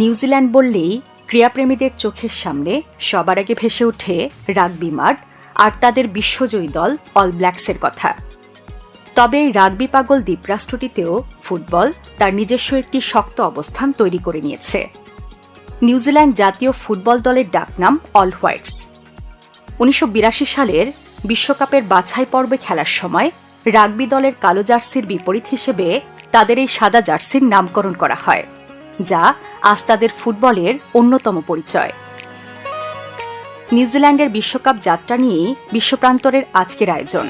New Zealand বললেই ক্রীড়াপ্রেমীদের চোখের সামনে সবার আগে ভেসে ওঠে রাগবি মাঠ আর তাদের বিশ্বজয়ী দল অল ব্ল্যাকসের কথা। তবে এই রাগবি পাগল দ্বীপরাষ্ট্রটিতেও ফুটবল তার নিজস্ব একটি শক্ত অবস্থান তৈরি করে নিয়েছে। নিউজিল্যান্ড জাতীয় ফুটবল দলের ডাকনাম অল হোয়াইটস। ১৯৮২ সালের বিশ্বকাপের বাছাই পর্বে খেলার সময় রাগবি দলের কালো জার্সির বিপরীত হিসেবে তাদের এই সাদা জার্সির নামকরণ করা হয়, যা আজ তাদের ফুটবলের অন্যতম পরিচয়। নিউজিল্যান্ডের বিশ্বকাপ যাত্রা নিয়েই বিশ্বপ্রান্তরের আজকের আয়োজন।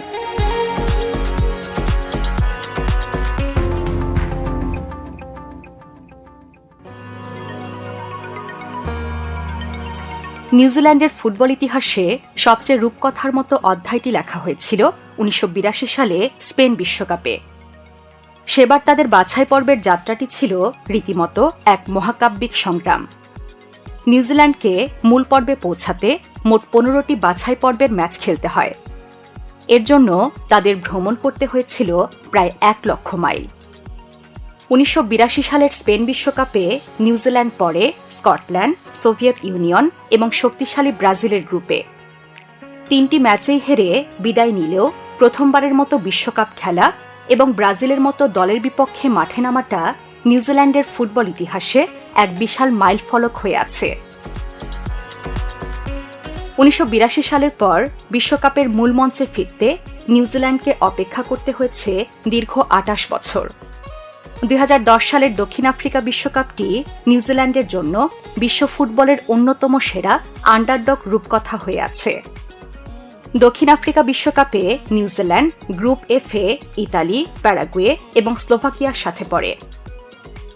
নিউজিল্যান্ডের ফুটবল ইতিহাসে সবচেয়ে রূপকথার মতো অধ্যায়টি লেখা হয়েছিল ১৯৮২ সালে স্পেন বিশ্বকাপে। সেবার তাদের বাছাই পর্বের যাত্রাটি ছিল রীতিমতো এক মহাকাব্যিক সংগ্রাম। নিউজিল্যান্ডকে মূল পর্বে পৌঁছাতে মোট ১৫টি বাছাই পর্বের ম্যাচ খেলতে হয়। এর জন্য তাদের ভ্রমণ করতে হয়েছিল প্রায় ১ লক্ষ মাইল। ১৯৮২ সালের স্পেন বিশ্বকাপে নিউজিল্যান্ড পড়ে স্কটল্যান্ড, সোভিয়েত ইউনিয়ন এবং শক্তিশালী ব্রাজিলের গ্রুপে। ৩টি ম্যাচেই হেরে বিদায় নিলেও প্রথমবারের মতো বিশ্বকাপ খেলা এবং ব্রাজিলের মতো দলের বিপক্ষে মাঠে নামাটা নিউজিল্যান্ডের ফুটবল ইতিহাসে এক বিশাল মাইলফলক হয়ে আছে। ১৯৮২ সালের পর বিশ্বকাপের মূল মঞ্চে ফিরতে নিউজিল্যান্ডকে অপেক্ষা করতে হয়েছে দীর্ঘ ২৮ বছর। ২০১০ সালের দক্ষিণ আফ্রিকা বিশ্বকাপটি নিউজিল্যান্ডের জন্য বিশ্ব ফুটবলের অন্যতম সেরা আন্ডারডগ রূপকথা হয়ে আছে। দক্ষিণ আফ্রিকা বিশ্বকাপে নিউজিল্যান্ড গ্রুপ এফে ইতালি, প্যারাগুয়ে এবং স্লোভাকিয়ার সাথে পড়ে।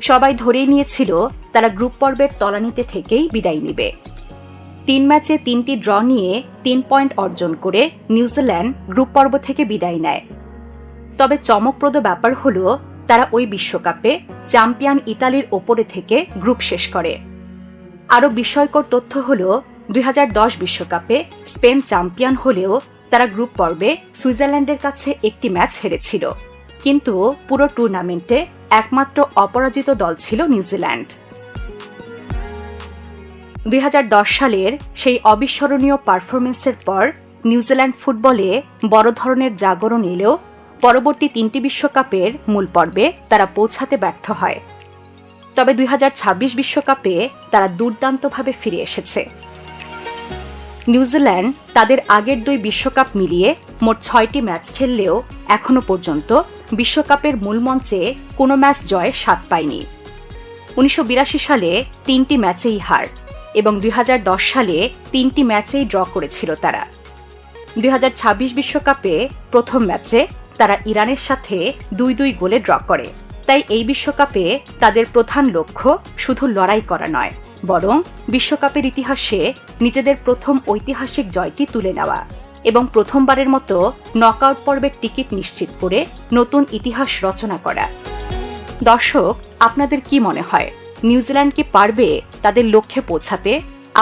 সবাই ধরেই নিয়েছিল তারা গ্রুপ পর্বের তলানিতে থেকেই বিদায় নেবে। ৩ ম্যাচে ৩টি ড্র নিয়ে ৩ পয়েন্ট অর্জন করে নিউজিল্যান্ড গ্রুপ পর্ব থেকে বিদায় নেয়। তবে চমকপ্রদ ব্যাপার হল তারা ওই বিশ্বকাপে চ্যাম্পিয়ন ইতালির ওপরে থেকে গ্রুপ শেষ করে। আরও বিস্ময়কর তথ্য হল ২০১০ বিশ্বকাপে স্পেন চ্যাম্পিয়ন হলেও তারা গ্রুপ পর্বে সুইজারল্যান্ডের কাছে একটি ম্যাচ হেরেছিল, কিন্তু পুরো টুর্নামেন্টে একমাত্র অপরাজিত দল ছিল নিউজিল্যান্ড। ২০১০ সালের সেই অবিস্মরণীয় পারফরমেন্সের পর নিউজিল্যান্ড ফুটবলে বড় ধরনের জাগরণ এলেও পরবর্তী ৩টি বিশ্বকাপের মূল পর্বে তারা পৌঁছাতে ব্যর্থ হয়। তবে ২০২৬ বিশ্বকাপে তারা দুর্দান্তভাবে ফিরে এসেছে। নিউজিল্যান্ড তাদের আগের ২ বিশ্বকাপ মিলিয়ে মোট ৬টি ম্যাচ খেললেও এখনও পর্যন্ত বিশ্বকাপের মূল মঞ্চে কোনো ম্যাচ জয়ের স্বাদ পায়নি। ১৯৮২ সালে ৩টি ম্যাচেই হার এবং ২০১০ সালে ৩টি ম্যাচেই ড্র করেছিল তারা। ২০২৬ বিশ্বকাপে প্রথম ম্যাচে তারা ইরানের সাথে ২-২ গোলে ড্র করে। তাই এই বিশ্বকাপে তাদের প্রধান লক্ষ্য শুধু লড়াই করা নয়, বরং বিশ্বকাপের ইতিহাসে নিজেদের প্রথম ঐতিহাসিক জয়টি তুলে নেওয়া এবং প্রথমবারের মতো নকআউট পর্বের টিকিট নিশ্চিত করে নতুন ইতিহাস রচনা করা। দর্শক, আপনাদের কি মনে হয়, নিউজিল্যান্ড কি পারবে তাদের লক্ষ্যে পৌঁছাতে?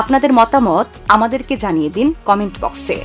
আপনাদের মতামত আমাদেরকে জানিয়ে দিন কমেন্ট বক্সে।